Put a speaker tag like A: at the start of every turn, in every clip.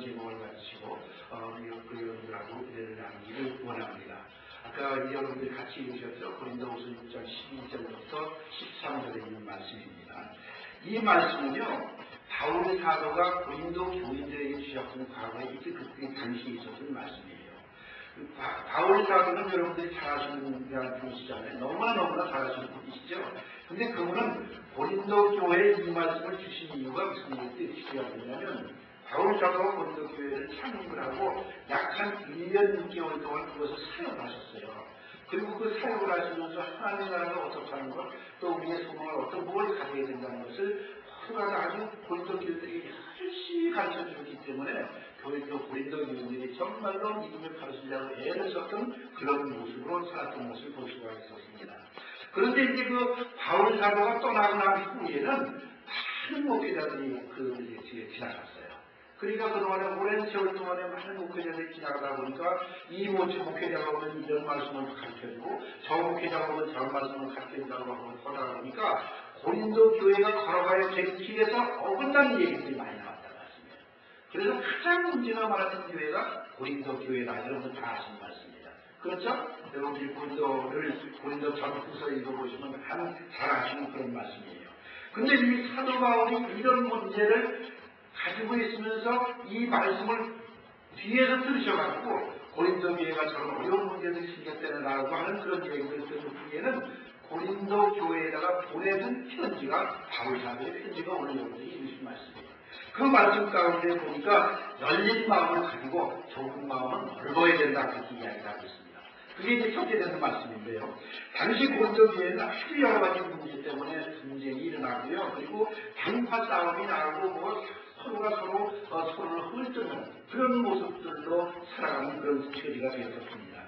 A: 제목을 가지시고 그 여러분들하고 은혜를 나누기를 원합니다. 아까 여러분들이 같이 읽으셨죠? 고린도후서 6장 12절부터 13절에 있는 말씀입니다. 이 말씀은요, 바울 사도가 고린도 교인들에게 주셨던 과거에 그 당시에 있었던 말씀이에요. 바울 사도는 여러분들이 잘 아시는 분이시잖아요. 너무나 잘 아시는 분이시죠. 근데 그분은 고린도 교회에 이 말씀을 주신 이유가 무슨 뜻이야 되냐면, 바울 사도가 고린도 교회를 창립을 하고 약 한 1년 6개월 동안 그것을 사역하셨어요. 그리고 그 사역을 하시면서 하나님의 나라가 어떻게 하는 것, 또 우리의 소망을 어떤 무엇을 가져야 된다는 것을 모두가 아주 고린도 교회들에게 열심히 가르쳐 주셨기 때문에 고린도 교인들이 정말로 믿음을 가르치려고 애를 썼던 그런 모습으로 살았던 것을 볼 수가 있었습니다. 그런데 이제 그 바울 사도가 떠나고 난 후에는 많은 목회자들이 그 뒤에 지나갔어요. 그러니까 그동안에 오랜 세월 동안에 많은 목회자들이 지나가다 보니까 이 목회자가 오면 이런 말씀을 가르쳐주고 저 목회자가 오면 저런 말씀을 가르쳐준다고 하다 보니까 고린도 교회가 걸어가야 될 길에서 어긋나는 얘기들이 많이 나왔다는 말씀이에요. 그래서 가장 문제가 많았던 교회가 고린도 교회다. 여러분 다 아시는 말씀입니다. 그렇죠? 여러분들이 고린도 전후서 읽어보시면 잘 아시는 그런 말씀이에요. 근데 이 사도 바울이 이런 문제를 가지고 있으면서 이 말씀을 뒤에서 들으셔가지고 고린도 교회가 저런 어려운 문제들이 생겼다라고 하는 그런 얘기를 들은 뒤에는 고린도 교회에다가 보내준 편지가 바울 사도의 편지가 오늘 여러분들이 읽으신 말씀이에요. 그 말씀 가운데 보니까 열린 마음을 가지고 좁은 마음은 넓어야 된다 그렇게 이야기를 하고 있습니다. 그게 이제 첫째 되는 말씀인데요. 당시 고린도 교회는 아주 여러 가지 문제 때문에 분쟁이 일어나고요. 그리고 단파 싸움이 나고 서로를 훑는 그런 모습들로 살아가는 그런 처지가 되었습니다.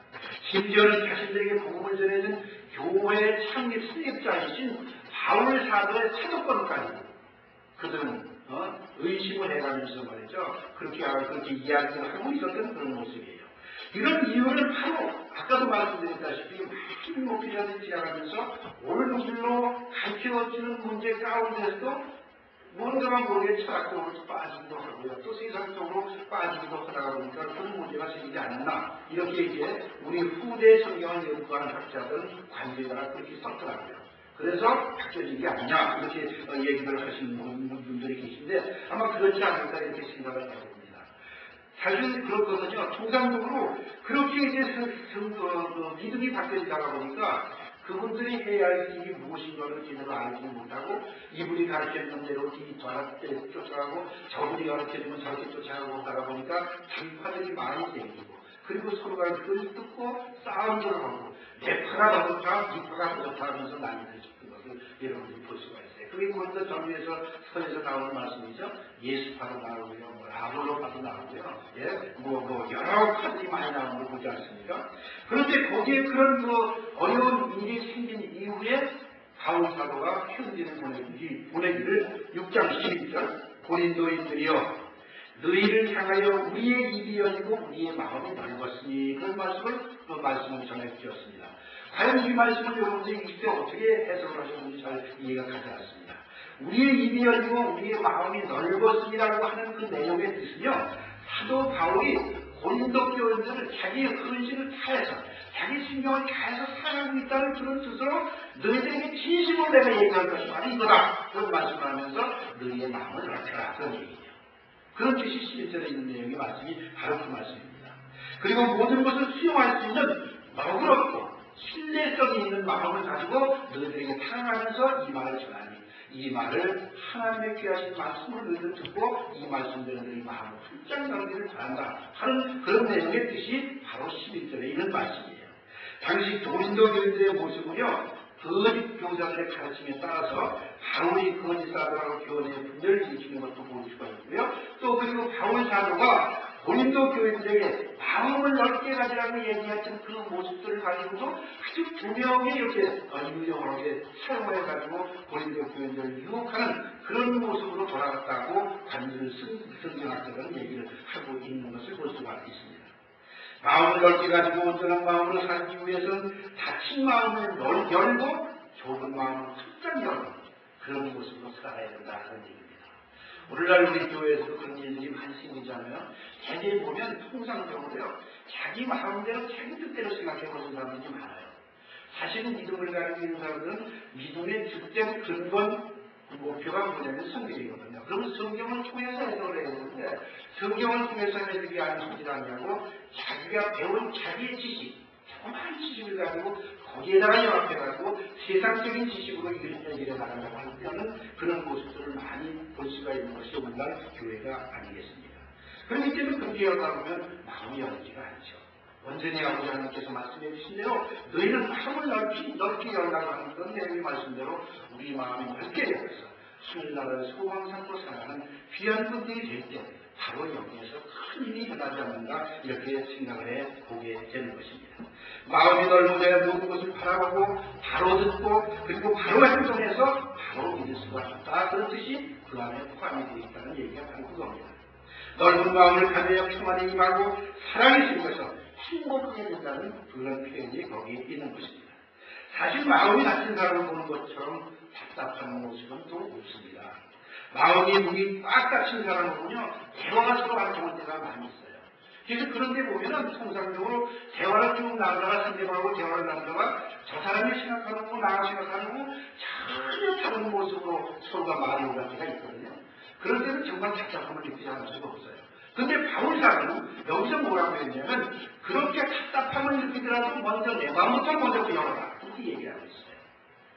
A: 심지어는 자신들에게 복음을 전해준 교회의 창립 수립자이신 바울 사도의 사도권까지 그들은 의심을 해가면서 말이죠. 그렇게 이야기를 하고 있었던 그런 모습이에요. 이런 이유는 바로 아까도 말씀드렸다시피 많은 목회자들이 지나가면서 옳은 길로 가르쳐주는 문제 가운데서도 뭔가가 모르게 철학적으로 빠지기도 하고요. 또 세상적으로 빠지기도 하다가 보니까 그런 문제가 생기지 않았나. 이렇게 이제 우리 후대 성경을 연구하는 학자들은 관계가 그렇게 썼더라고요. 그래서 바뀌어진 게 아니냐. 이렇게 얘기를 하시는 분들이 계신데 아마 그렇지 않을까 이렇게 생각을 해봅니다. 사실 그렇거든요. 통상적으로 그렇게 이제 믿음이 바뀌어지다가 보니까 그분들이 해야 할 일이 무엇인가를 제대로 알지 못하고 이분이 가르쳐주는 대로 쫓아가고 저분이 가르쳐주면 저렇게 쫓아가고 하다 보니까 단파들이 많이 생기고 그리고 서로가 그걸 듣고 싸움을 하고 내 파가 더 좋다, 네 파가 더 좋다 하면서 난리를 짓는 것을 여러분들이 볼 수가 있어요. 그게 먼저 정리해서 서에서 나오는 말씀이죠. 예수파도 나오고요, 아볼로파도 나오고요, 여러 파들이 많이 나오는 걸 보지 않습니까? 그런데 거기에 그런 어려운 일이 생긴 이후에 바울 사도가 편지를 보내기를 6장 12절 고린도인들이여 너희를 향하여 우리의 입이 열리고 우리의 마음이 넓었으니 그런 말씀을 전해 주셨습니다. 과연 이 말씀을 여러분들이 읽을 때 어떻게 해석을 하셨는지 잘 이해가 가지 않습니다. 우리의 입이 열리고 우리의 마음이 넓었으니라고 하는 그 내용의 뜻은요, 사도 바울이 고린도 교인들을 자기의 헌신을 다해서 자기 신경을 다해서 사랑하고 있다는 그런 뜻으로 너희들에게 진심으로 내가 얘기할 것이 바로 이거다 그런 말씀을 하면서 너희의 마음을 넓혀라 그런 얘기예요. 그런 뜻이 11절에 있는 내용의 말씀이 바로 그 말씀입니다. 그리고 모든 것을 수용할 수 있는 너그럽고 신뢰성이 있는 마음을 가지고 너희들에게 사랑하면서 이 말을 전하니 이 말을 하나님의 귀하신 말씀을 너희들 듣고 이 말씀대로 너희 마음을 활짝 열기를 바란다 하는 그런 내용의 뜻이 바로 11절에 있는 말씀이에요. 당시 고린도 교인들의 모습은요, 거짓 교사들의 가르침에 따라서 바울이 거짓 사도라고 교회의 분열을 일으키는 것도 볼 수가 있고요. 또 그리고 바울 사도가 고린도 교인들에게 마음을 넓게 가지라고 얘기했던 그 모습들을 가지고도 아주 분명히 이렇게 유용하게 사용해가지고 고린도 교인들을 유혹하는 그런 모습으로 돌아갔다고 관절 성경학자들은 얘기를 하고 있는 것을 볼 수가 있습니다. 마음을 넓게 가지고 온전한 마음으로 살기 위해서는 닫힌 마음을 열고 좁은 마음을 활짝 열고 그런 모습으로 살아야 된다는 얘기입니다. 오늘날 우리 교회에서도 그런 일들이 많이 생기잖아요. 대개 보면 통상적으로요, 자기 마음대로 자기 뜻대로 생각해보는 사람들이 많아요. 사실은 믿음을 가지고 있는 사람들은 믿음의 주된 근본 목표가 뭐냐면 성경이거든요. 그러면 성경을 통해서 해석을 해야 되는데, 성경을 통해서 해석이 아니냐고 자기가 배운 자기의 지식, 조그마한 지식을 가지고 거기에다가 연합해가지고 세상적인 지식으로 이런 얘기를 나가려고 하는 때는 그런 모습들을 많이 볼 수가 있는 것이 오늘날 교회가 아니겠습니까? 그렇기 때문에 그렇게 열다 보면 마음이 열리지가 않죠. 원전의 아버지 하나님께서 말씀해 주신 대로 너희는 마음을 넓게 열라고 하는 그런 내용의 말씀대로 우리 마음이 넓게 열어서 하늘나라를 소망 삼고 살아가는 귀한 분들이 될 때 바로 여기에서 큰 일이 일어나지 않는가 이렇게 생각을 해보게 되는 것입니다. 마음이 넓어져야 모든 것을 바라보고 바로 듣고 그리고 바로 행동해서 바로 믿을 수가 있다. 그런 뜻이 그 안에 포함이 되어 있다는 얘기가 바로 그겁니다. 넓은 마음을 가져야 평안이 임하고 사랑이 생겨서 행복하게 된다는 그런 표현이 거기에 있는 것입니다. 사실 마음이 닫힌 사람을 보는 것처럼 답답한 모습은 또 없습니다. 마음이 문이 꽉 닫힌 사람을 보면 대화가 서로 안 통할 때가 많이 있어요. 그래서 그런데 보면은 통상적으로 대화를 쭉 나누다가 상대방하고 대화를 나누다가 저 사람이 생각하는 거 나가 생각하는 거 전혀 다른 모습으로 서로가 말이 오갈 때가 있거든요. 그럴 때는 정말 답답함을 느끼지 않을 수가 없어요. 근데 바울사는 여기서 뭐라고 했냐면 그렇게 답답함을 느끼더라도 먼저 내 마음부터 먼저 열어라. 그렇게 얘기하고 있어요.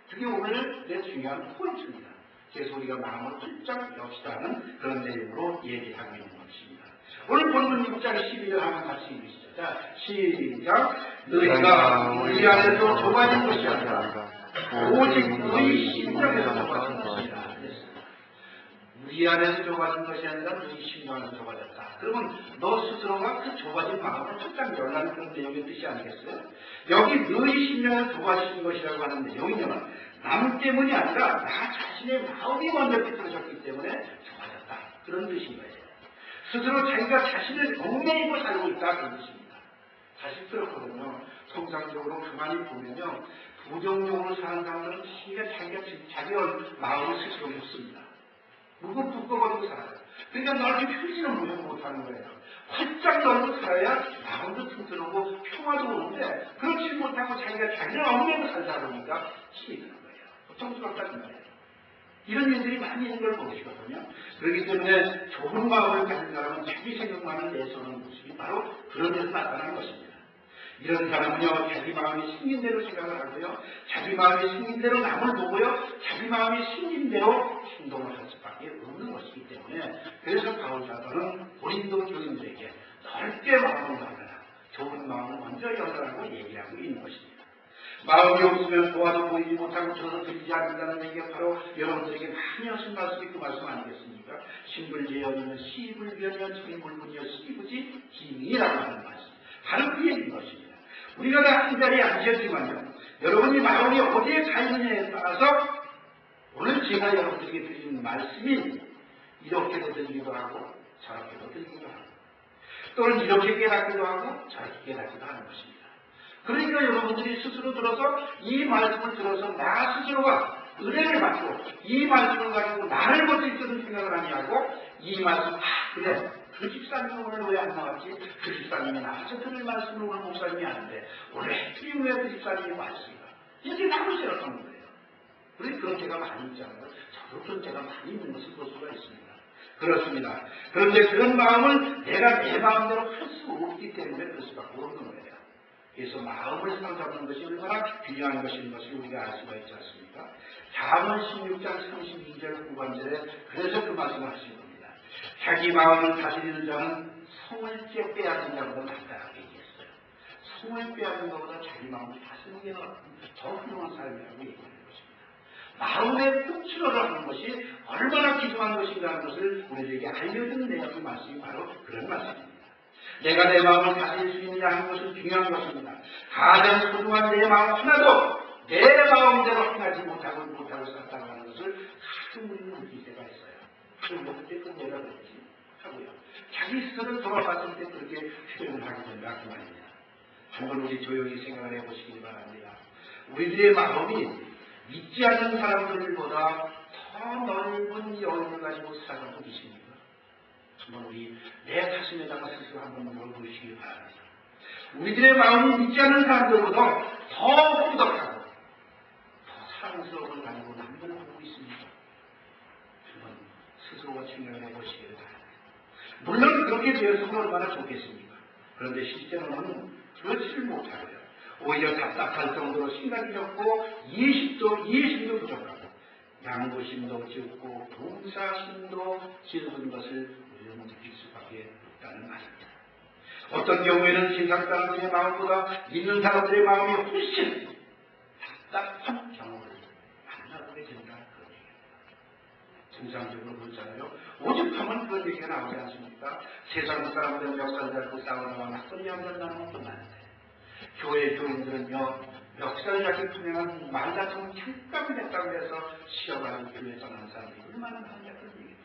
A: 그게 오늘 내 중요한 포인트입니다. 그래서 우리가 마음을 활짝 엽시다는 그런 내용으로 얘기하고 있는 것입니다. 오늘 본문 6장 12절 한번 같이 읽으시죠. 자, 시작. 너희가 우리 안에서 좁아진 것이 아니라 오직 너희 심령에서 좁아진 것이라. 우리 안에서 좁아진 것이 아니라 너희 심령 안에서 좁아졌다. 그러면 너 스스로가 그 좁아진 마음을 활짝 열라는 그런 내용의 뜻이 아니겠어요? 여기 너희 심령을 좁아진 것이라고 하는 내용이면 남 때문이 아니라 나 자신의 마음이 먼저 삐뚤어졌기 때문에 좁아졌다. 그런 뜻인 거예요. 스스로 자기가 자신을 얽매이고 살고 있다. 그런 뜻입니다. 사실 그렇거든요. 통상적으로 가만히 보면요. 부정적으로 사는 사람들은 자기 마음을 스스로 묻습니다. 묶어버리고 살아요. 그러니까 넓게 펼치는 못하는 거예요. 활짝 넓고 살아야 마음도 튼튼하고 평화도 오는데 그렇지 못하고 자기가 자기를 얽매고 살다 보니까 힘이 드는 거예요. 고통스럽다는 거예요. 이런 일들이 많이 있는 걸 보시거든요. 그렇기 때문에 좁은 마음을 가진 사람은 자기 생각만을 내세우는 모습이 바로 그런 데서 나타나는 것입니다. 이런 사람은요, 자기 마음이 생긴 대로 생각을 하고요, 자기 마음이 생긴 대로 남을 보고요, 자기 마음이 생긴 대로 행동을 할 수밖에 없는 것이기 때문에, 그래서 바울사도는 고린도 교인들에게 넓게 마음을 열어라, 좁은 마음을 먼저 열어라고 얘기하고 있는 것입니다. 마음이 없으면 보아도 보이지 못하고 들어도 들리지 않는다는 얘기가 바로 여러분들에게 많이 하신 말씀이 그 말씀 아니겠습니까? 신불제연이면 시불변이면 정불분이여 시부지 기미라고 하는 말씀. 바로 그 얘기인 것입니다. 우리가 다 한 자리에 앉았지만요, 여러분이 마음이 어디에 가 있느냐에 따라서 오늘 제가 여러분들에게 드리는 말씀이 이렇게도 들리기도 하고 저렇게도 들리기도 하고 또는 이렇게 깨닫기도 하고 저렇게 깨닫기도 하는 것입니다. 그러니까 여러분들이 스스로 들어서 이 말씀을 들어서 나 스스로가 은혜를 받고 이 말씀을 가지고 나를 멋질 때는 생각을 아니하고 이 말씀 그래 그 집사님이 오늘 왜 안 나왔지? 그 집사님이 나와서 들을 말씀을 오늘 목사님이 하는데 오늘 해필이 왜 그 집사님이 왔을까? 이렇게 나를 생각하는 거예요. 우리 그런 때가 많이 있잖아요. 저도 그런 때가 많이 있는 것을 볼 수가 있습니다. 그렇습니다. 그런데 그런 마음을 내가 내 마음대로 할 수 없기 때문에 그럴 수밖에 없는 거예요. 그래서 마음을 사로잡는 것이 얼마나 중요한 것인 것을 우리가 알 수가 있지 않습니까? 잠언 16장 32절 후반절에 그래서 그 말씀을 하신 겁니다. 자기 마음을 다스리는 자는 성을 빼앗는 자보다 낫다고 얘기했어요. 성을 빼앗는 것보다 자기 마음을 다스리는 게 더 훌륭한 삶이라고 얘기하는 것입니다. 마음의 통치를 하는 것이 얼마나 귀중한 것인가 하는 것을 우리에게 알려주는 내용의 말씀이 바로 그런 말씀입니다. 내가 내 마음을 다스릴 수 있느냐 하는 것은 중요한 것입니다. 가장 소중한 내 마음 하나도 내 마음대로 행하지 못하고 살았다고 하는 것을 가끔 우리는 느낄 때가 있어요. 그럼 어떻게 그 내가 그렇지 하고요. 자기 스스로 돌아봤을 때 그렇게 표현을 하게 된다 그 말입니다. 한번 우리 조용히 생각을 해보시기 바랍니다. 우리들의 마음이 믿지 않는 사람들보다 더 넓은 여유를 가지고 살아가고 계십니까? 한번 우리 내 자신에다가 스스로 한번 물어보시기 바랍니다. 우리들의 마음이 믿지 않는 사람들보다 더 꾸덕하고 더 사랑스러움을 가지고 남들을 보고 있습니다. 한번 스스로가 생각을 해보시기 바랍니다. 물론 그렇게 되어서는 얼마나 좋겠습니까? 그런데 실제로는 그렇지를 못하고요. 오히려 답답할 정도로 생각이 적고 이해심도 부족하고 양보심도 적고 봉사심도 적은 것을 우리는 느낄 수밖에 없다는 말입니다. 어떤 경우에는 세상 사람들의 마음보다 믿는 사람들의 마음이 훨씬 답답한 경우를 만나보게 된다. 그런 얘기입니다. 통상적으로 그렇잖아요. 오죽하면 그런 얘기가 나오지 않습니까? 세상 사람들은 역사를 잡고 싸우다가 막걸리 한잔 나누면 끝나는데 교회 교인들은요, 역사를 잡기 분명한 말 같은 잠깐을 했다고 해서 시험하는 교회 떠나는 사람들이 얼마나 많냐 그런 얘기입니다.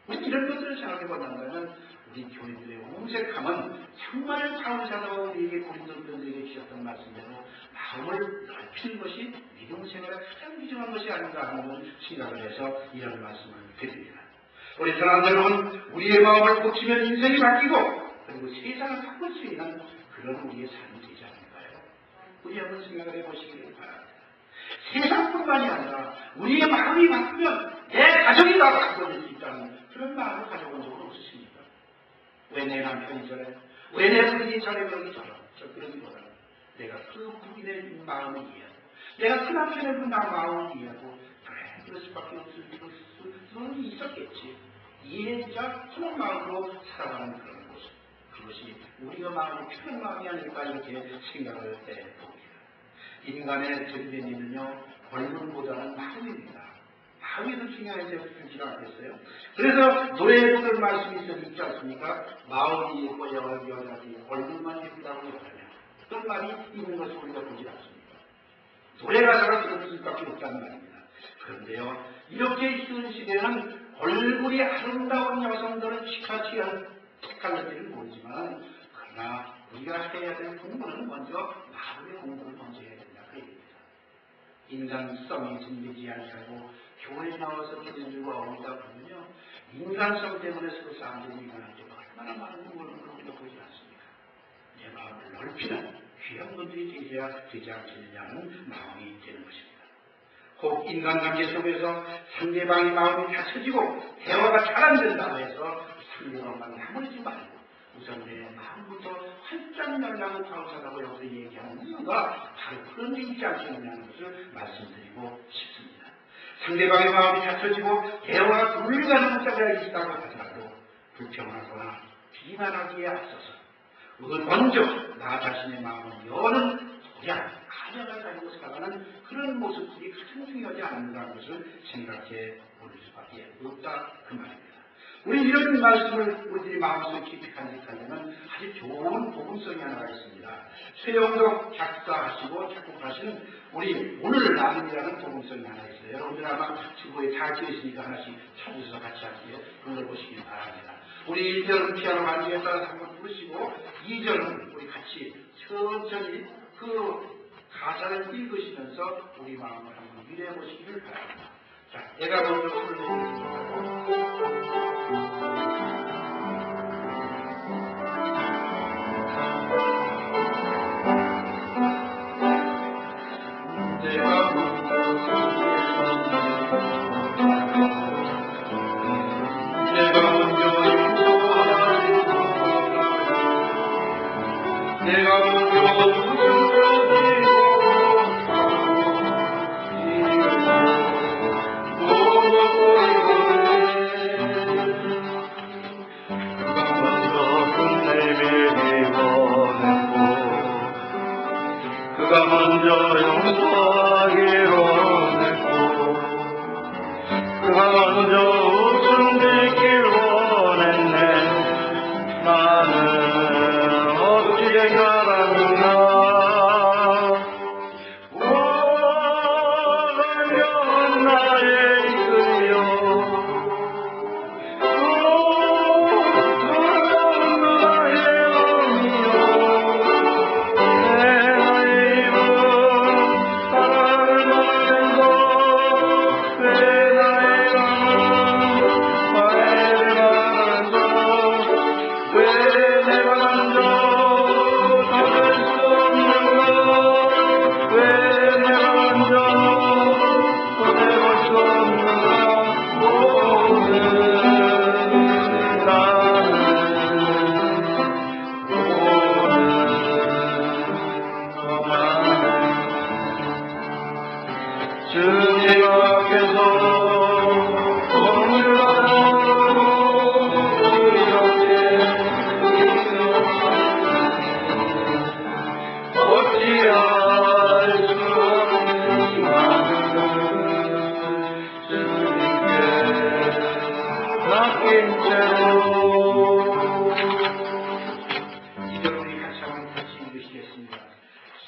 A: 우리 이런 것들을 생각해 본다면 우리 교인들의 홍색함은 정말 바울사도가 우리에게 고린도인들에게 주셨던 말씀대로 마음을 넓히는 것이 믿음 생활의 가장 귀중한 것이 아닌가 하는 생각을 해서 이런 말씀을 드립니다. 우리 사랑하는 여러분, 우리의 마음을 고치면 인생이 바뀌고 그리고 세상을 바꿀 수 있는 그런 우리의 삶이 되지 않을까요? 우리 한번 생각을 해보시기 바랍니다. 세상뿐만이 아니라 우리의 마음이 바뀌면 내 가정이 다 바꿔질 수 있다는 그런 마음을 가져본 적은 없으십니까? 왜 내 남편이 저래? 왜 내 부인이 저래? 그러기 그러기보다는 내가 그 부인의 마음을 이해하고 내가 그 남편의 그 마음을 이해하고 그래 그럴 수밖에 없을 수는 있었겠지. 이해자 그런 마음으로 살아가는 그런 모습. 그것이 우리가 마음이 편한 마음이 아닐까 이렇게 생각을 해봅니다. 인간의 전변이는요 얼굴보다는 마음입니다. 마음이 더 중요해지지 않겠어요? 그래서 노래에 그런 말씀이 있지 않습니까? 마음이 예뻐 여자지 얼굴만 예쁘다고 여자냐 그런 말이 있는 것을 우리가 보지 않습니까? 노래 가사가 그런 뜻밖에 없다는 말입니다. 그런데요 이렇게 있는 시대에는 얼굴이 아름다운 여성들은 시카치한 택할지를 모르지만 그러나 우리가 해야 될 공부는 먼저 마음의 공부를 먼저 해야 된다 그 얘기입니다. 인간성이 생기지 않고 교회에 나와서 기도들과 어울리다 보면요 인간성 때문에 서로 싸움들이 일어나죠. 얼마나 많은 공부를 우리가 보지 않습니까? 내 마음을 넓히는 귀한 분들이 되지 않겠느냐는 마음이 되는 것입니다. 혹 인간관계 속에서 상대방의 마음이 다쳐지고 대화가 잘 안 된다고 해서 상대방만 나무리지 말고 우선 내 마음부터 활짝 열라고 바울사도가 여기서 얘기하는 이유가 바로 그런 얘기지 않겠느냐는 것을 말씀드리고 싶습니다. 상대방의 마음이 다쳐지고 대화가 불가능한 자가 있다고 하더라도 불평하거나 비난하기에 앞서서 먼저 나 자신의 마음을 여는 도량 가정을 가지고 살아가는 그런 모습들이 가장 중요하지 않는다는 것을 생각해 볼 수밖에 없다 그 말입니다. 우리 이런 말씀을 우리들이 마음속에 깊이 간직하려면 아주 좋은 복음성이 하나가 있습니다. 최영덕 작사하시고 작곡하시는 우리 오늘 나눔이라는 복음성이 하나 있어요. 여러분들 아마 주보에 다 지으시니까 하나씩 찾으셔서 같이 함께 불러보시기 바랍니다. 우리 1절은 피아노 반주에 따라서 한번 부르시고 2절은 우리 같이 천천히 그 가사를 읽으시면서 우리 마음을 한번 위로해 보시기를 바랍니다. 자, 내가 먼저 부르겠습니다.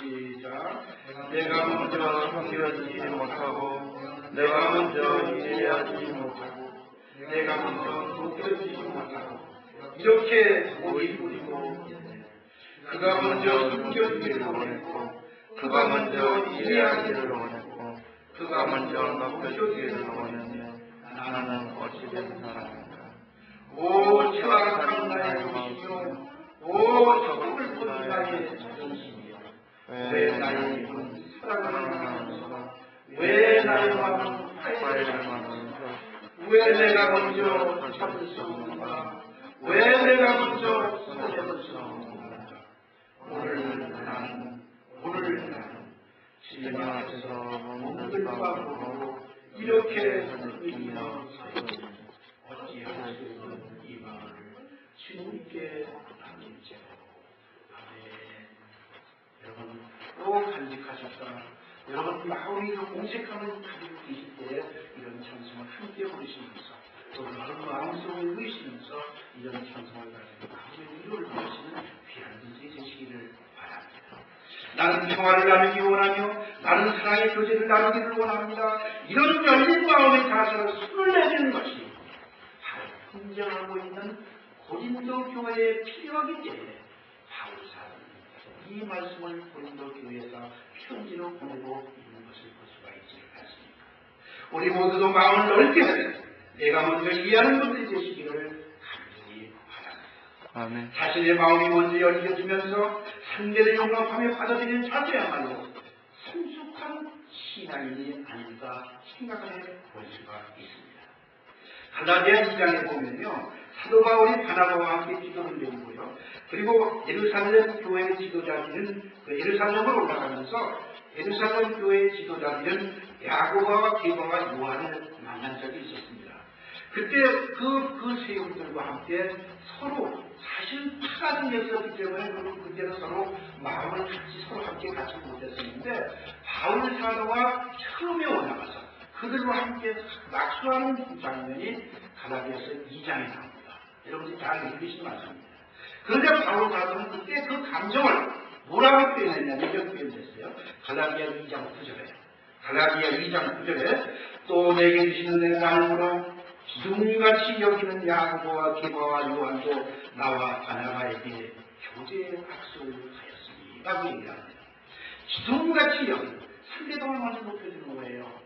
A: 시작. 내가 먼저 섬기지 못하고 내가 먼저 이해하지 못하고 내가 먼저 높여지지 못하고 이렇게 고이 부리고 있네. 그가 먼저 숨겨주기를 원했고 그가 먼저 이해하기를 원했고 그가 먼저 높여주기를 원했네. 나는 어찌된 사람인가. 오 추악한 나의 욕심이요 오 적을 본 나의 자존심이요 왜 나의 입은 사랑을 하면서 왜 나의 마음은 화해를 하면서 왜 내가 먼저 찾을 수 없는가 왜 내가 먼저 찾아볼 수 없는가. 오늘 나는 주님 앞에서 몸들 빠고 이렇게 느끼며 어찌할 수 없는 이 마음을 주님께 남기죠. 아멘. 여러분 꼭 간직하셨다. 여러분 마음이 공색함을 가지고 계실 때 이런 찬송을 함께 부르시면서 또 여러분 마음속에 의시면서 이런 찬송을 가지고 마음의 위로를 받으시는 귀한 인생이 되시기를 바랍니다. 나는 평화를 나누기 원하며 나는 사랑의 교제를 나누기를 원합니다. 이런 열린 마음의 자세로 손을 내리는 것이 바로 흥정하고 있는 고린도 교회에 필요하기 때문에 바울 사도는 이 말씀을 고린도 교회에서 편지로 보내고 있는 것을 볼 수가 있지 않습니까? 우리 모두도 마음을 넓게 해서 내가 먼저 이해하는 것들이 되시기를 간절히 바랍니다. 아멘. 자신의 마음이 먼저 열려지면서 상대를 용납하며 받아들이는 자세야말로 성숙한 신앙인이 아닌가 생각을 해볼 수가 있습니다. 갈라디아 2장에 보면요, 사도 바울이 바나바와 함께 기도를 드리고요, 그리고 예루살렘 교회의 지도자들은 예루살렘으로 올라가면서 예루살렘 교회의 지도자들은 야고보와 게바와 요한을 만난 적이 있었습니다. 그때 그 세용들과 함께 서로 사실 파가 생겼었기 때문에 그때는 서로 마음을 같이 서로 함께 같이 못했었는데 바울 사도가 처음에 올라가서 그들과 함께 낙수하는 장면이 갈라디아서 2장에 나옵니다. 여러분들이 잘 읽으신 말씀입니다. 그런데 바울 사도는 그때 그 감정을 뭐라고 표현했냐면 이렇게 표현했어요. 갈라디아 2장 9절에 갈라디아 2장 9절에 또 내게 주시는 내 나눔으로 기둥같이 여기는 야고보와 게바와 요한도 나와 바나바에게 교제의 악수를 하였으니 라고 얘기합니다. 기둥같이 여기는 상대방을 먼저 높여주는 거예요.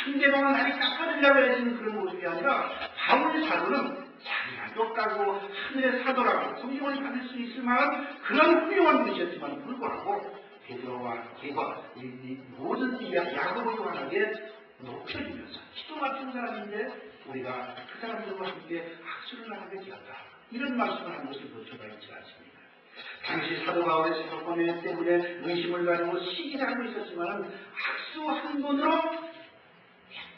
A: 상대방을 나를 깎아주려고 해주는 그런 모습이 아니라 바울 사도는 자기가 똑같고 하늘의 사도라고 존경을 받을 수 있을 만한 그런 훌륭한 분이셨지만 불구하고 베드로와 게바 모든 야고보 요한에게 높여주면서 기도 맞춘 사람인데 우리가 그 사람들과 함께 악수를 나누게 되었다. 이런 말씀을 한 것을 볼 수가 있지 않습니까? 당시 사도 바울의 사도권회 때문에 의심을 가지고 시기를 하고 있었지만 악수 한 번으로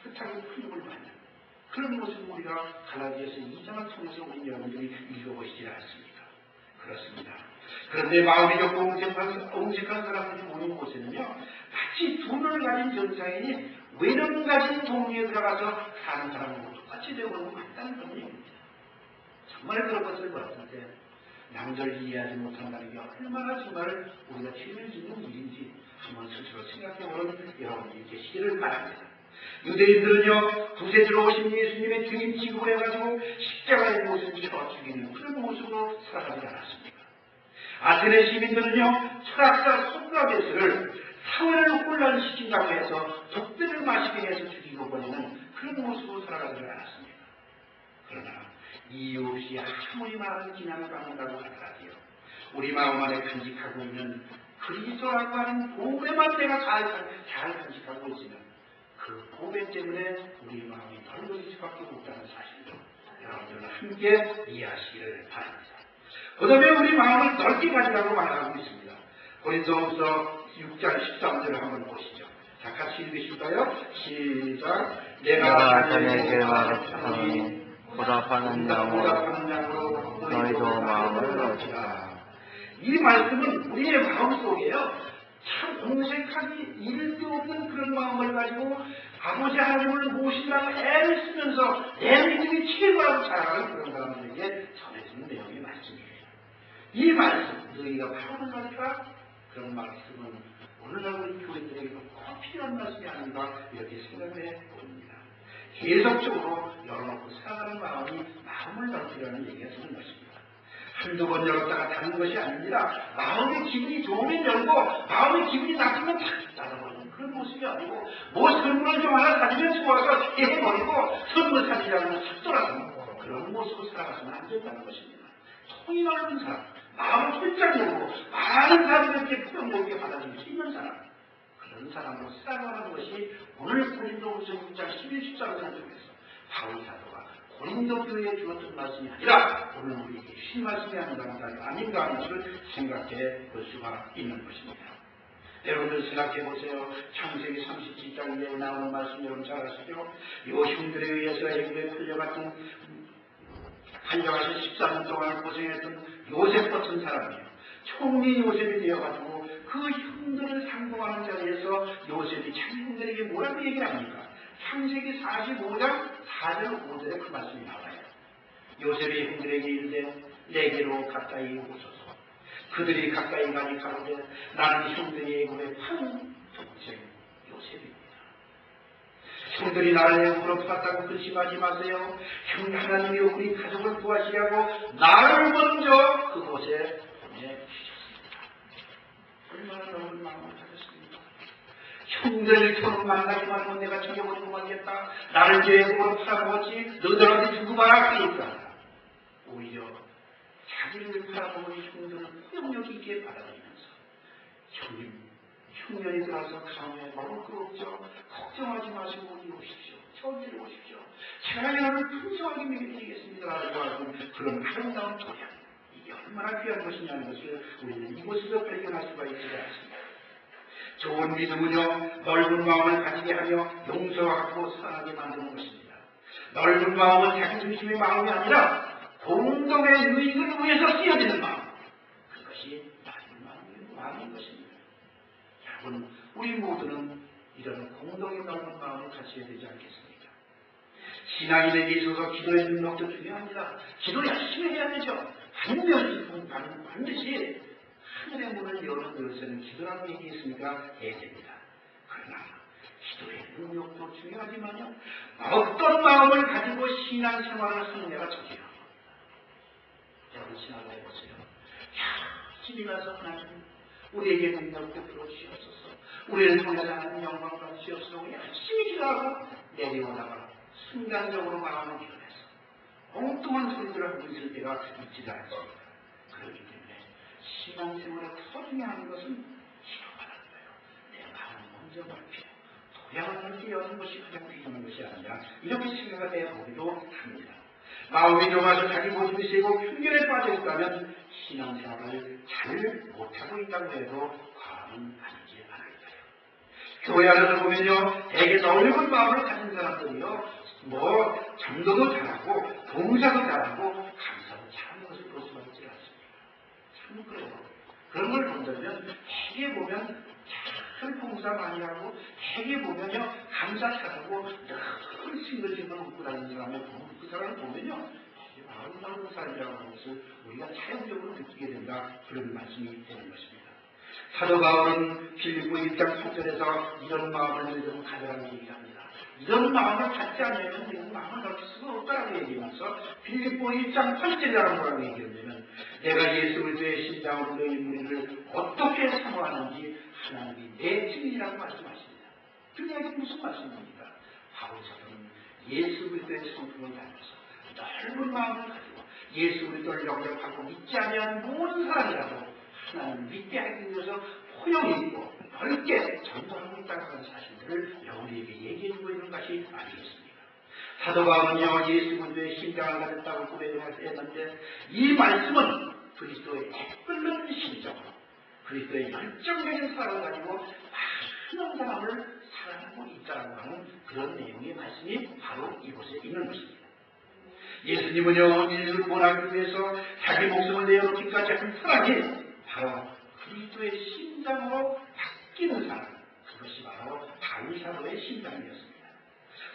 A: 깨끗하게 풀림을 받는 그런 모습을 우리가 갈라디아서 2장을 통해서 우리 여러분들이 읽어보시지 않습니까? 그렇습니다. 그런데 마음이 좋고 옹색한 사람들이 모인 곳에는요, 마치 두 눈을 가진 전사인이 외눈 가진 동리에 들어가서 사는 사람하고 똑같이 되어버리고 같다는 그런 얘기입니다. 정말 그런 것을 봤을 때 양절 이해하지 못한다는 게 얼마나 정말 우리가 죄를 짓는 일인지 한번 스스로 생각해보는 여러분이 계시기를 바랍니다. 유대인들은요, 구세주로 오신 예수님의 주인 취급을 해가지고 십자가의 모습을 쳐 죽이는 그런 모습으로 살아가지 않았습니까? 아테네 시민들은요, 철학자 소크라테스를 사회를 혼란시킨다고 해서 독배를 마시게 해서 죽이고 버리는 그런 모습으로 살아가지 않았습니까? 그러나 이유 없이 아무리 많은 기남을 받는다고 하더라도요, 우리 마음 안에 간직하고 있는 그리스도라고 하는 보배만 내가 잘 간직하고 있으면 그 보배 때문에 우리 마음이 넓어질 수밖에 없다는 사실을 여러분들과 함께 이해하시기를 바랍니다. 그 다음에 우리 마음을 넓게 가지라고 말하고 있습니다. 고린도후서 6장 13절을 한번 보시죠. 자, 같이 읽으실까요? 시작. 내가 자네에게 말했으니 보답하는 양으로 너희도 마음을 넓히라. 이 말씀은 우리의 마음속에요, 참 공색하기 이를 데 없는 그런 마음을 가지고 아버지 하나님을 모시려고 애를 쓰면서 내 믿음이 최고라고 자랑하는 그런 사람들에게 전해지는 내용의 말씀이에요. 이 말씀, 너희가 바로 말할까? 그런 말씀은 오늘날 우리 교회들에게도 꼭 필요한 말씀이 아닌가 이렇게 생각해 봅니다. 계속적으로 열어놓고 살아가는 마음을 넓히려는 얘기가 되는 것입니다. 한두 번 열었다가 닫는 것이 아닙니다. 마음의 기분이 좋으면 열고 마음의 기분이 나쁘면 탁 닫아버리는 그런 모습이 아니고 뭐 선물을 좀 하나 사주면 좋아서 해버리고 선물 사주지 않으면 탁 돌아가는 그런 모습으로 살아가서는 안 된다는 것입니다. 통이 넓은 사람, 마음을 활짝 열고 많은 사람들에게 포용력있게 받아들일 수 있는 사람, 그런 사람으로 살아가는 것이 오늘 고린도후서 6장 11, 13절을 통해서 바울 사도가 고린도 교회에 주었던 말씀이 아니라 오늘 우리에게 주신 말씀이 아닌가 하는 것을 생각해 볼 수가 있는 것입니다. 여러분들 생각해 보세요. 창세기 37장에 나오는 말씀 여러분 잘 아시죠? 요 형들에 의해서 애굽에 끌려가서 14년 동안 고생했던 요셉 같은 사람이에요. 총리 요셉이 되어가지고 그 형들을 상봉하는 자리에서 요셉이 자기 형들에게 뭐라고 얘기를 합니까? 창세기 45장 4절 5절에 그 말씀이 나와요. 요셉이 형들에게 이르되 내게로 가까이 오소서. 그들이 가까이 가니 가로되 나는 형들이 애굽에 파는 동생 요셉입니다. 형들이 나를 애굽으로 팔았다고 근심하지 마세요. 형 하나님이 우리 가족을 구하시려고 나를 먼저 그곳에 보내주셨습니다. 얼마나 넓은 마음을 가졌습니까? 형들을 처음 만나지 말고 내가 죽여버리고 말겠다. 나를 이제 애굽으로 팔아먹었지 너희들한테 두고 봐라. 그러니까 오히려 자기를 팔아먹은 형들을 포용력 있게 받아들이면서 흉년이 들어서 가정에 먹을 거 없죠. 걱정하지 마시고 우리 오십시오. 저기를 오십시오. 제가 여러분을 풍성하게 먹여드리겠습니다. 라고 그런 아름다운 도량, 이게 얼마나 귀한 것이냐는 것을 우리는 이곳에서 발견할 수가 있지 않습니다. 좋은 믿음은요, 넓은 마음을 가지게 하며 용서하고 사랑하게 만드는 것입니다. 넓은 마음은 자기 중심의 마음이 아니라 공동의 유익을 위해서 쓰여지는 마음, 그것이 넓은 마음인 것입니다. 여러분, 우리 모두는 이런 공동의 넓은 마음을 가져야 되지 않겠습니까? 신앙이 되게 있어서 기도해 주는 것도 중요합니다. 기도 열심히 해야 되죠. 반드시 하늘의 문을 여는 것에는 기도라는 얘기 있으니까 해야 됩니다. 그러나 기도의 능력도 중요하지만요, 어떤 마음을 가지고 신앙생활을 하느냐가 중요해요. 여러분 생각을 해보세요. 집에 가서 하나님 우리에게 능력 베풀어 주시옵소서. 우리를 통해서 하나님 영광 받으시옵소서. 열심히 기도하고 내려오다가 순간적으로 마음을 변해서 엉뚱한 소리를 하고 있을 때가 있지도 않습니다. 그렇기 때문에 신앙생활에 더 중요한 것은 기도하는 거예요. 내 마음을 먼저 넓히고 도량을 넓게 여는 것이 가장 중요한 것이 아니라 이렇게 생각을 해보기도 합니다. 마음이 좁아서 자기 고집이 세고 흉결에 빠져 있다면 신앙생활을 잘 못하고 있다고 해도 과언은 아니지 않을까요? 교회 안에서 보면요, 되게 넓은 마음을 가진 사람들이요, 전도도 잘하고 봉사도 잘하고 감사도 잘하는 것을 볼 수가 있지 않습니다. 참 그래요. 그런 걸 본다면 되게 보면 잘 봉사 많이 하고 되게 보면요 감사 잘하고 늘 싱글싱글 웃고 다니는 사람을 보면 그 사람을 보면요 되게 아름다운 사람이라고 하는 것을 우리가 자연적으로 느끼게 된다, 그런 말씀이 되는 것입니다. 사도 바울은 빌립보 1장 8절에서 이런 마음을 너희들은 가져라는 얘기를 합니다. 이런 마음을 갖지 않으면 너희는 마음을 넓힐 수가 없다고 얘기하면서 빌립보 1장 8절이라는 거라고 얘기하면 내가 예수 그리스도의 심장으로 너희 무리를 어떻게 사모하는지 하나님이 내 증인이라고 말씀하십니다. 그게 무슨 말씀입니까? 바울 사도는 예수 그리스도의 성품을 닮아서 넓은 마음을 가지고 예수 그리스도를 영접하고 믿지 아니하는 모든 사람이라도 하나님을 믿게 하기 위해서 포용이 있고 넓게 전도하고 있다는 사실들을 우리에게 얘기해주고 있는 것이 아니겠습니까? 사도 바울은요, 예수 그리스도의 심장을 가졌다고 고백했는데 이 말씀은 그리스도의 애끓는 심정으로 그리스도의 열정적인 사랑을 가지고 많은 사람을 사랑하고 있다고 하는 그런 내용의 말씀이 바로 이곳에 있는 것입니다. 예수님은요, 인류를 구원하기 위해서 자기 목숨을 내어놓기까지 한 사랑이 바로 그리스도의 심장으로 바뀌는 사랑, 그것이 바로 바울 사도의 심장이었습니다.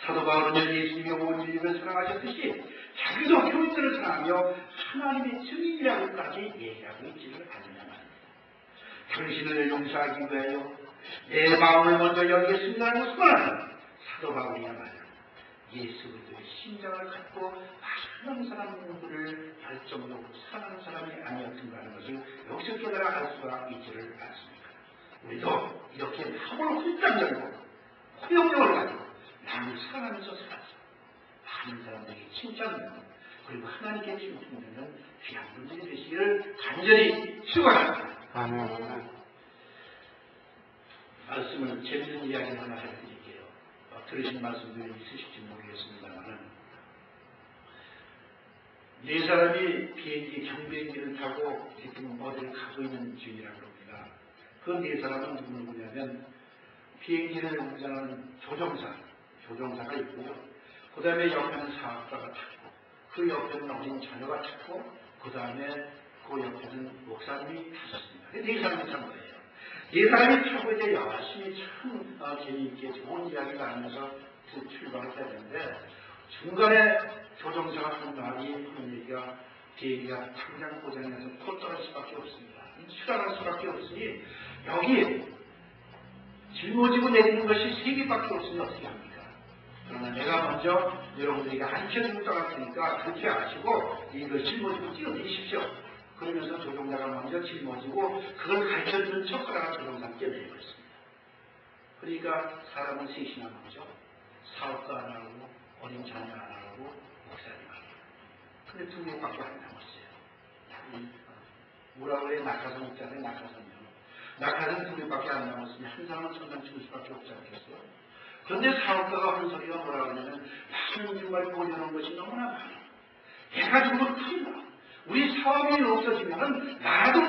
A: 사도 바울은 예수님이 온 인류를 사랑하셨듯이 자기도 교인들을 사랑하며 하나님의 증인이라고까지 얘기하고 있지를 않느냐 말입니다. 당신을 용서하기 위하여 내 마음을 먼저 열겠습니다라고 선언하는 사도 바울이야말로 예수 그리스도의 심장을 갖고 많은 사람들을 열정적으로 사랑하는 사람이 아니었던가 하는 것을 여기서 깨달아 알 수가 있지를 않습니까? 우리도 이렇게 마음을 훌쩍 열고 호용력을 가지고 남을 사랑하면서 살아서 많은 사람들에게 칭찬을 그리고 하나님께 칭찬되는 귀한 분들이 되시기를 간절히 축원합니다.
B: 아멘.
A: 말씀을 재밌는 이야기 하나 해드릴게요. 들으신 말씀도 있으실지 모르겠습니다만 네 사람이 비행기 경비행기를 타고 지금 어디를 가고 있는 중이라고 합니다. 그 네 사람은 누구냐면 비행기를 운전하는 조종사가 있고요. 그 다음에 옆에는 사업가가 탔고 그 옆에는 어린 자녀가 탔고 그 다음에 그 옆에는 목사님이 타셨습니다. 네 사람이 탄 거예요. 이 사람이 타고 이제 열심히 참 재미있게 좋은 이야기를 하면서 출발을 해야 되는데 중간에 조종사가 하는 말이 하는 얘기가 비행기가 당장 고장나서 폴떨할 수밖에 없습니다. 추락할 수밖에 없으니 여기 짊어지고 내리는 것이 3개밖에 없으니 어떻게 합니까? 그러나 내가 먼저 여러분들에게 안켜주고 떠날 테니까 그렇게 아시고 이걸 짊어지고 뛰어내리십시오. 그러면서 조종자가 먼저 짊어지고 그걸 가르쳐주는 척하다가 조종사가 뛰어내려버렸습니다. 그러니까 사람은 셋이나 나오죠. 사업가 하나하고 어린 자녀 하나하고 목사님 하나. 근데 2명밖에 안 남았어요. 뭐라고 해요? 낙하산 있잖아요. 낙하산 2명밖에 안 남았으니 한 사람은 천당 죽을 수밖에 없지 않겠어요? 그런데 사업가가 하는 소리가 뭐라고 하냐면 많은 정말 보려는 것이 너무나 많아. 내가 죽으면 큰일 나. 우리 사업이 없어지면 나도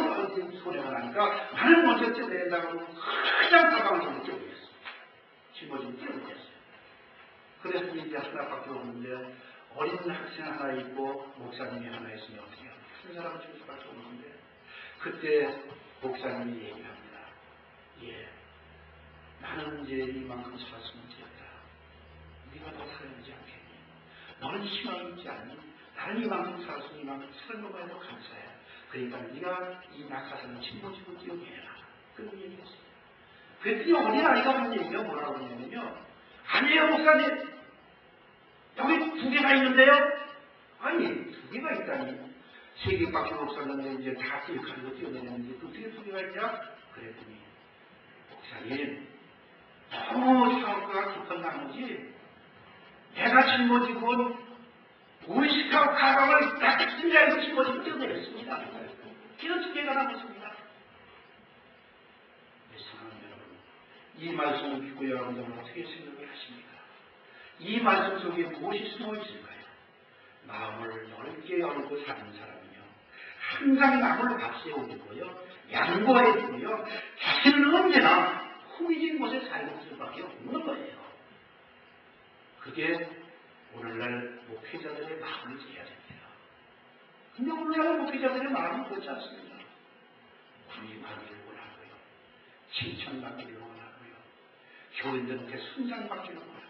A: 손해가 나니까 나는 먼저 떼낸다고 가장 가방을 떼어버렸어요. 짊어지고 떼어버렸어요. 그래서 이제 하나밖에 없는데 어린 학생 하나 있고 목사님이 하나 있으면 어떻게 합니까? 한 사람은 죽을 수밖에 없는데 그때 목사님이 얘기합니다. 예, 나는 이제 이만큼 살았으면 되었다. 네가 더 살아야 되지 않겠니? 너는 희망이 있지 않니? 나는 이만큼 살았으니 이만큼 사는 것만 해도 감사해. 그러니까 네가 이 낙하산을 짊어지고 뛰어내라. 그런 얘기했어요. 그랬더니 어린아이가 한 얘기가 뭐라고 하냐면요. 아니에요 목사님. 여기 2개가 있는데요. 아니 2개가 있다니. 3개밖에 없었는데 이제 다 가지고 뛰어내렸는데 어떻게 2개가 있냐? 그랬더니 목사님 너무 사업가가 깊은 나머지 내가 짊어지고 의식하고 가방을 딱 찔려서 짊어지고 뛰어내렸습니다. 그래서 2개가 남았습니다. 사랑하는 여러분, 이 말씀을 듣고 여러분들은 어떻게 생각을 하십니까? 이 말씀 속에 무엇이 숨어 있을까요? 마음을 넓게 열고 사는 사람은요, 항상 남을 앞세워두고요, 양보해주고요, 자신은 언제나 후미진 곳에 살고 있을 수밖에 없는 거예요. 그게 오늘날 목회자들의 마음을 지어야 됩니다. 근데 오늘날 목회자들의 마음이 그렇지 않습니다. 구임하기를 원하고요, 칭찬받기를 원하고요, 교인들한테 순상받기를 원하고요.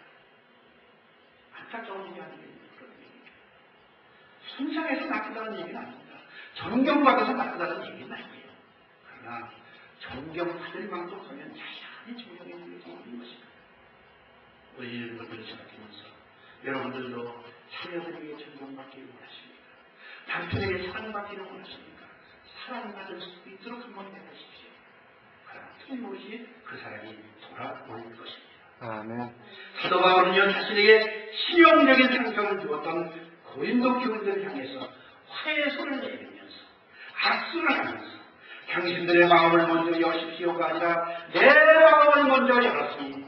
A: 안타까운 일이 아니겠습니까? 그런 얘기입니다. 순상에서 나쁘다는 얘기는 아닙니다. 존경받아서 나쁘다는 얘기는 아니에요. 그러나 존경받을 만큼 하면 자신이 존경해 주는 게 있는 것입니다. 우리 여러분들 생각하면서 여러분들도 자녀들에게 존경받기를 원하십니까? 남편에게 사랑받기를 원하십니까? 사랑받을 수 있도록 한번 해보십시오. 그럼 틀림없이 그 사람이 돌아올 것입니다.
B: 아멘.
A: 사도 바울은요, 자신에게 치명적인 상처를 주었던 고린도 교인들을 향해서 화해의 손을 내밀면서 악수를 하면서 당신들의 마음을 먼저 여십시오가 아니라 내 마음을 먼저 열었으니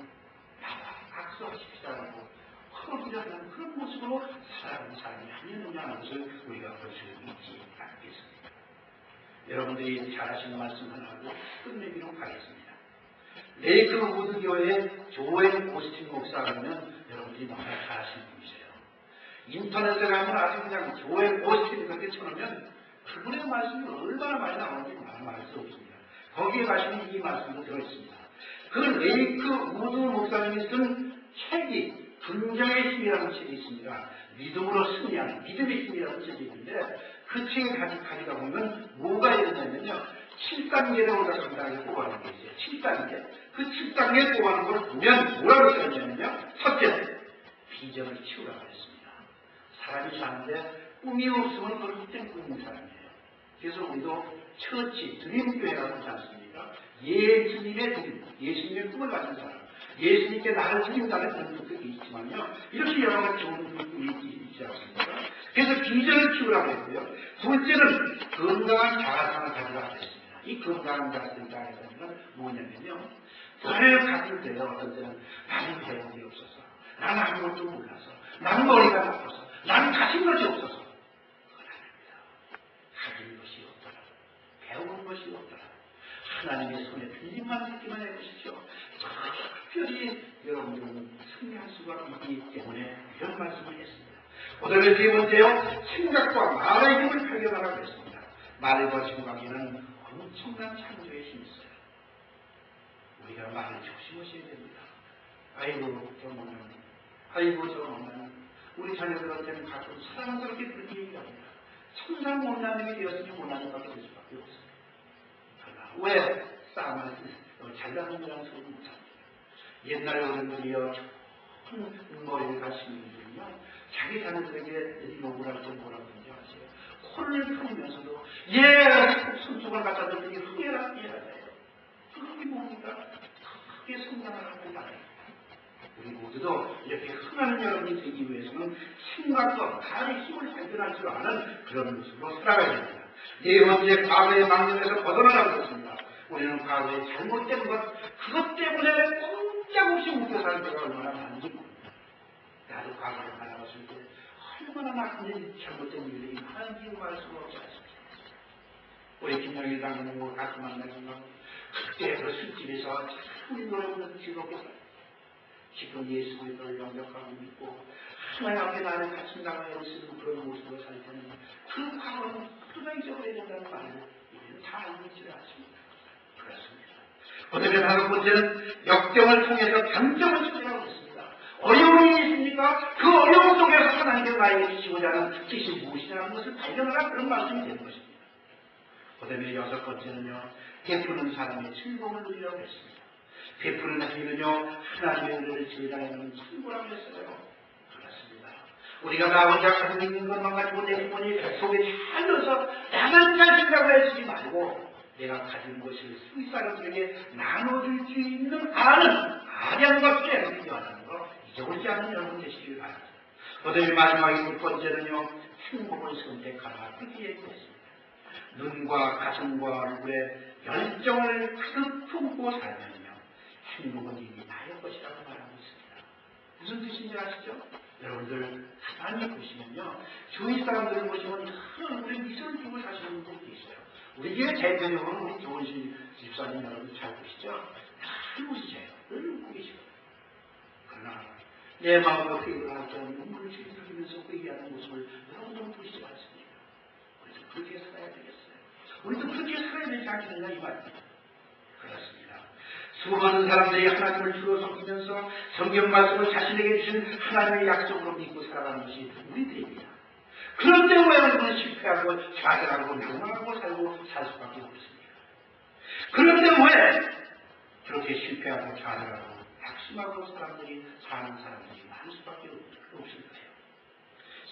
A: 나와 악수하십시오라고 허물하는 그런 모습으로 살아가는 사람이 아니었느냐 하는 것을 우리가 볼 수 있지 않겠습니까? 여러분들이 잘 아시는 말씀 하나 하고 끝내기로 하겠습니다. 레이크 우드 교회의 조엘 오스틴 목사라면 여러분들이 너무나 잘 아시는 분이세요. 인터넷에 가면 아주 그냥 조엘 오스틴 그렇게 쳐놓으면 그분의 말씀이 얼마나 많이 나오는지 말할 수 없습니다. 거기에 가시면 이 말씀도 들어있습니다. 그 레이크 우드 목사님이 쓴 책이 긍정의 힘이라는 책이 있습니다. 믿음으로 승리하는 믿음의 힘이라는 책이 있는데 그 책을 가져가 보면 뭐가 있냐면요. 7단계를 오다 상당히 뽑아놓은 게 있어요. 7단계. 그 7단계 뽑아놓은 걸 보면 뭐라고 써있냐면요. 첫째, 비전을 키우라고 했습니다. 사람이 사는데 꿈이 없으면 그걸 헛된 꿈인 사람이에요. 그래서 우리도 처치, 드림교회라고 하지 않습니까? 예수님의 드림, 예수님의 꿈을 가진 사람, 예수님께 나를 드린다는 그런 뜻이 있지만요. 이렇게 여러 가지 좋은 꿈이 있지 않습니까? 그래서 비전을 키우라고 했고요. 둘째는 건강한 자아상을 가지라고 했습니다. 이 건강한 자아상은 뭐냐면요. 늘 가질 때요. 어떤 때는 나는 배운 게 없어서, 나는 아무것도 몰라서, 나는 머리가 나빠서, 나는 가진 것이 없어서. 그건 아닙니다. 가진 것이 없더라. 배운 것이 없더라. 하나님의 손에 빌림만 느끼만 해보십시오. 특별히 여러분들은 승리할 수가 있기 때문에 이런 말씀을 했습니다. 오늘의 세 번째요. 생각과 말의 힘을 발견하라고 했습니다. 말과 생각에는 엄청난 창조의 힘이 있어요. 우리가 말을 조심하셔야 됩니다. 아이고 저 못나는, 아이고 저 못나는. 우리 자녀들한테는 가끔 사랑스럽게 그렇게 얘기합니다. 천상 못나는 게 되었으니 못나는 것밖에 될 수밖에 없어요. 왜? 싸움을 잘나는 거라는 소리 못합니다. 옛날에 어른들이요, 머리를 가시는 분들은요, 자기 자녀들에게 욕을 할 때 뭐라고 하는지 아세요? 코를 풀면서도 손톱을 갖다 줬더니 흑해라 해요. 그게 뭡니까? 크게 성장을 하는 거예요. 우리 모두도 이렇게 흥하는 여러분이 되기 위해서는 생각과 말의 힘을 발견할 줄 아는 그런 모습으로 살아가야 됩니다. 네 번째, 과거의 망념에서 벗어나라고 했습니다. 우리는 과거에 잘못된 것, 그것 때문에 꼼짝없이 웃겨 사는 때가 얼마나 많은지 모릅니다. 나도 과거에 살아갔을 때 얼마나 나쁜 일, 잘못된 일들이 많은지 말 수가 없지 않습니까? 우리 김영일 당님하고 가끔 만나면 그때 그 술집에서 참 노래보는 즐겁게 살아요. 지금 예수님을 영접하고 믿고 하나님 앞에 나를 같이 나가야 쓰는 그런 모습으로 살 때는 그 과거는 끝까지 잊어버려야 된다는 말을 우리는 다 알고 있지는 않습니다. 그렇습니다. 그다음에 다섯 번째는 역경을 통해서 장점을 찾으라고 했습니다. 어려움이 있습니까? 그 어려움 속에서 하나님께서 나에게 주시고자 하는 뜻이 무엇이냐는 것을 발견하라, 그런 말씀이 되는 것입니다. 그다음에 여섯 번째는요, 베푸는 사람의 즐거움을 누리라고 했습니다. 베푸는 자들은요, 하나님의 은혜를 제단하는 친구라고 했어요. 그렇습니다. 우리가 나 혼자 가지고 있는 것만 가지고 내 부모님 속에 잘 넣어서 나만 가진다고 해주지 말고, 내가 가진 것을 수위 사람들에게 나눠줄 수 있는 아량과 필요가 필요하다는 거 잊어버리지 않는 여러분 되시길 바랍니다. 그다음에 마지막에 첫 번째는요, 행복을 선택하라, 그렇게 얘기했습니다. 눈과 가슴과 얼굴에 열정을 가득 품고 살면요, 행복은 이미 나의 것이라고 말하고 있습니다. 무슨 뜻인지 아시죠? 여러분들 가만히 보시면요, 주위 사람들을 보시면 큰 얼굴에 미소를 띄고 사시는 분들이 있어요. 우리 교회 대표님은 우리 조은실 집사님 여러분 잘 보시죠? 다 웃으세요. 늘 웃고 계시거든요. 그러나 내 마음과 회의를 할 때 눈물을 흘리면서 회의하는 모습을 여러분들은 보시지 않습니까? 우리도 그렇게 살아야 되겠어요. 우리도 그렇게 살아야 되지 않겠느냐 이 말입니다. 그렇습니다. 수많은 사람들이 하나님을 주로 섬기면서 성경 말씀을 자신에게 주신 하나님의 약속으로 믿고 살아가는 것이 우리들입니다. 그런데 왜 우리는 실패하고 좌절하고 멸망하고 살고 살 수밖에 없습니까? 그런데 왜 그렇게 실패하고 좌절하고 낙심하고 사람들이 사는 사람들이 많을 수밖에 없을까요?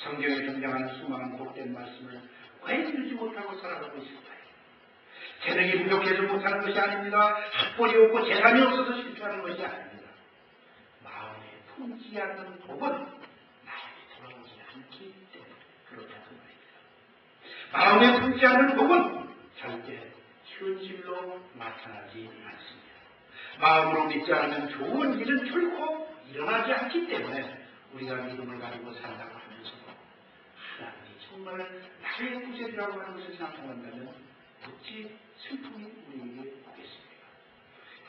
A: 성경에 등장하는 수많은 복된 말씀을 왜 읽지 못하고 살아가고 있을까요? 재능이 부족해서 못하는 것이 아닙니다. 학벌이 없고 재산이 없어서 실패하는 것이 아닙니다. 마음에 품지 않는 복은 나에게 돌아오지 않기 때문에 그렇다는 말입니다. 마음에 품지 않는 복은 절대 현실로 나타나지 않습니다. 마음으로 믿지 않으면 좋은 일은 결코 일어나지 않기 때문에 우리가 믿음을 가지고 산다고 하면서도 하나님이 정말 나의 구제라고 하는 것을 생각한다면 어찌 슬픔이 우리에게 오겠습니까?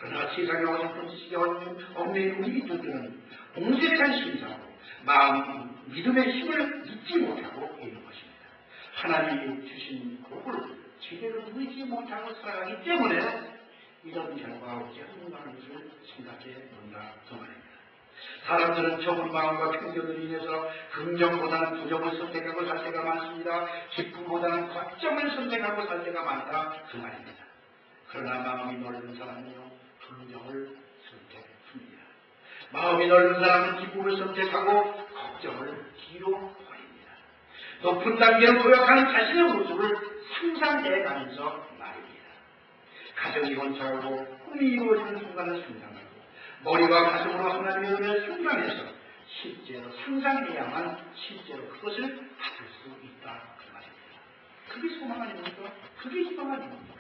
A: 그러나 세상에 어설픈 지식이 없는 우리 믿음들은 옹색한 신상으로 마음, 믿음의 힘을 잊지 못하고 있는 것입니다. 하나님이 주신 복을 제대로 누리지 못하고 살아가기 때문에 이런 결과가 오지 않는다는 것을 생각해 본다 그 말입니다. 사람들은 적은 마음과 편견으로 인해서 긍정보다는 부정을 선택하고 살 때가 많습니다. 기쁨보다는 걱정을 선택하고 살 때가 많다 그 말입니다. 그러나 마음이 넓은 사람은요, 긍정을 선택합니다. 마음이 넓은 사람은 기쁨을 선택하고 걱정을 뒤로 버립니다. 높은 단계로 도약하는 자신의 모습을 상상해가면서 말입니다. 가정이 건설하고 꿈이 이루어지는 순간을 상상하고 머리와 가슴으로 하나님의 은혜를 상상해서 실제로 상상해야만 실제로 그것을 받을 수 있다 그 말입니다. 그게 소망 아닙니까? 그게 희망 아닙니까?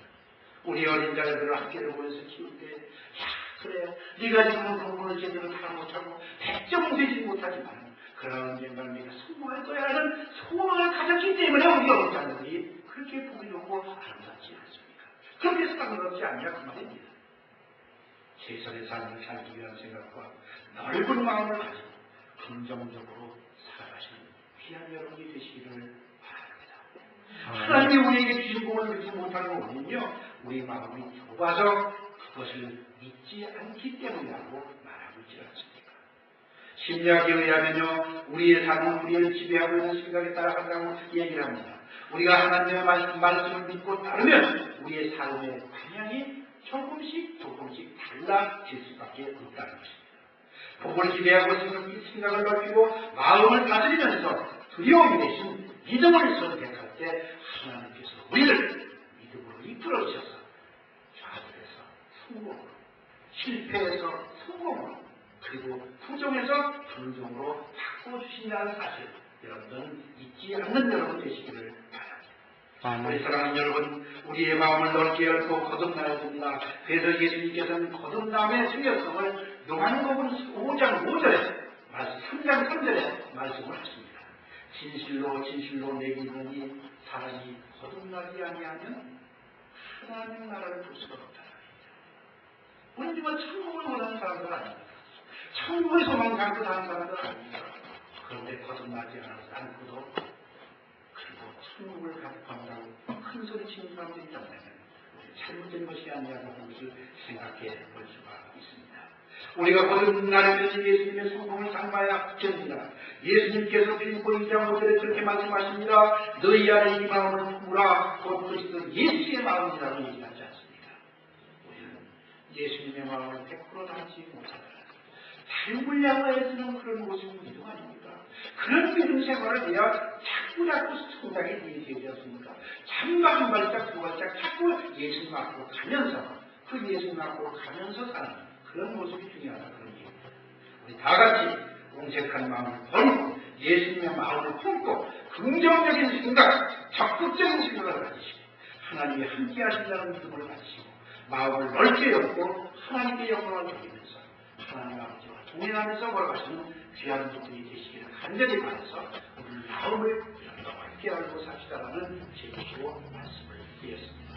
A: 우리 어린 자녀들을 학교를 보내서 키울 때, 야, 그래, 네가 지금은 공부를 제대로 다 못하고 100점 되지 못하지만 그러나 언젠가는 네가 성공할 거야 라는 소망을 가졌기 때문에 우리 어린 자녀들이 그렇게 보기 좋고 아름답지 않습니까? 그렇게 사랑스럽지 않냐 그 말입니다. 최선의 삶을 살기 위한 생각과 넓은 마음을 가지고 긍정적으로 살아가시는 귀한 여러분이 되시기를 바랍니다. 하나님이 우리에게 주신 복을 누리지 못하는 원인은요, 우리 마음이 좁아서 그것을 믿지 않기 때문이라고 말하고 있지 않습니까? 심리학에 의하면요, 우리의 삶은 우리를 지배하고 있는 생각에 따라간다고 얘기를 합니다. 우리가 하나님의 말씀을 믿고 따르면 우리의 삶의 방향이 조금씩 달라질 수밖에 없다는 것입니다. 복을 기대하고 생각을 넓히고 마음을 다스리면서 두려움이 대신 믿음을 선택할 때 하나님께서 우리를 믿음으로 이끌어 주셔서 좌절해서 성공으로, 실패해서 성공으로, 그리고 부정에서 긍정으로 바꿔주신다는 사실, 여러분들은 잊지 않는 여러분 되시기를 바랍니다. 우리 사랑하는 여러분, 우리의 마음을 넓게 열고 거듭나야 됩니다. 그래서 예수님께서는 거듭남의 중요성을 요한복음 5장 5절에 3장 3절에 말씀을 하십니다. 진실로 진실로 내게 이르노니 사람이 거듭나지 아니하면 하나님 나라를 볼 수가 없다. 우리는 정말 천국을 원하는 사람들 아닙니다. 천국의 소망 갖고 사는 사람들 아닙니다. 그런데 거듭나지 않고도 그리고 천국을 간다고 큰 소리 치는 사람들이 있다면 잘못된 것이 아니라고 하는 것을 생각해 볼 수가 있습니다. 우리가 거듭나려면 예수님의 성공을 닮아야 됩니다. 예수님께서 빌립보 2장 5절에 그렇게 말씀하십니다. 너희 안에 이 마음을 품으라. 곧 그리스도 예수의 마음이라고 얘기하지 않습니까? 우리는 예수님의 마음을 100% 닮지 못하더라도 닮으려고 애쓰는 그런 모습은 믿음 아닙니까? 그런 믿음 생활을 해야 자꾸 성장이 되지 않습니까? 잠과 한 발짝 두 발짝 자꾸 예수님 앞으로 가면서 그 예수님 앞으로 가면서 사는 그런 모습이 중요하다 그런 얘기입니다. 우리 다 같이 공색한 마음을 버리고 예수님의 마음을 품고 긍정적인 생각, 적극적인 생각을 가지시고 하나님이 함께 하신다는 믿음을 가지시고 마음을 넓게 열고 하나님께 영광을 돌리면서 하나님 아버지와 동행하면서 걸어가시는 귀한 분들이 되시기를 간절히 바라서 오늘 마음을 넓게 열고 삽시다라는 제기로 말씀을 드렸습니다.